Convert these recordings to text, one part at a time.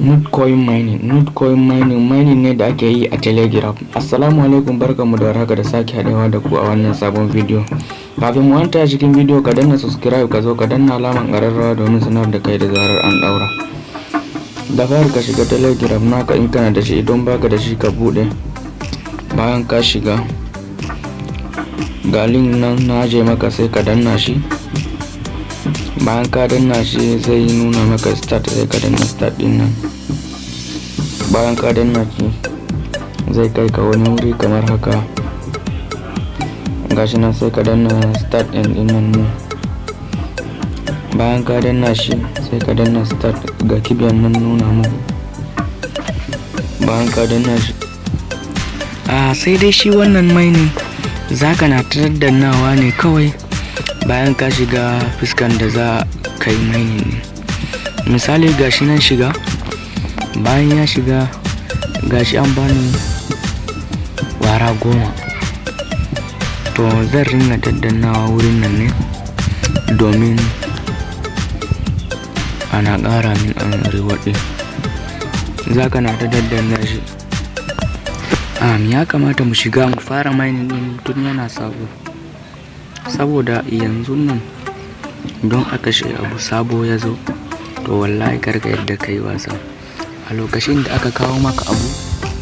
Nutcoin mining ne da ake yi a Telegram. Assalamu alaikum, barkamu da warhaka da sake haɗewa da ku a wannan sabon bidiyo. Kafin mu wanta cikin bidiyo, ka danna subscribe, ka zo ka danna alaman ƙararrawa domin sanar da kai da zarar an ɗaura. Da fari ka shiga Telegram naka in kana da shi, idan baka da shi ka buɗe. Bayan ka shiga, ga link nan na aje maka, sai ka danna shi. Bayan ka danna shi zai nuna maka start, sai ka danna start din nan. Bayan ka danna shi zai kai ka wani wuri kamar haka, gashi nan sai ka danna start din nan ne. Bayan ka danna shi sai ka danna start, ga kibiyan nan nuna mu. Bayan ka danna shi sai dai shi wannan mining zaka na taddanawa ne kawai bayan ka shiga fuskan da za ka yi mining ne. Misali gashi nan shiga, bayan ya shiga gashi an bani wara 10, to zan ringa daddanawa wurin nan ne domin ana ƙara min an reward ɗin. Zaka na ta daddana shi. Ya kamata mu shiga mu fara mining ɗin tun yana sabo, saboda yanzu nan don aka shi abu sabo ya zo, to wallahi karka yadda ka yi wasa. A lokacin da aka kawo maka abu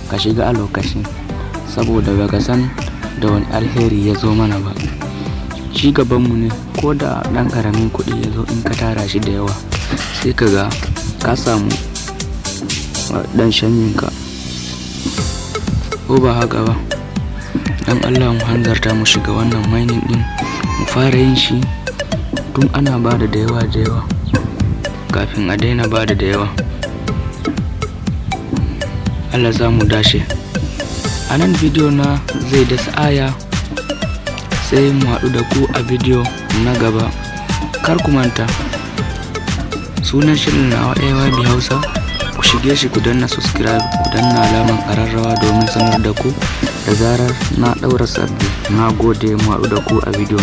ka shiga a lokacin, saboda baka san da wani alheri ya zo mana ba. Shi gabanmu ne, ko da ɗan ƙaramin kuɗi ya zo in ka tara shi da yawa sai ka ga ka samu ɗan shanyinka, ko ba haka ba? Dan Allah mu hanzarta mu shiga wannan mining ɗin, mu fara yin shi tun ana bada da yawa kafin a daina bada da yawa. Allah za mu dace. A nan bidiyo na zai dasa aya, sai mu haɗu da ku a bidiyo na gaba. Kar ku manta, sunan shirin na AYB Hausa. Ku shige shi, ku danna subscribe, ku danna alaman ƙararrawa domin sanar da ku da zarar na ɗaura sabbi. Na gode, mu haɗu da ku a bidiyo.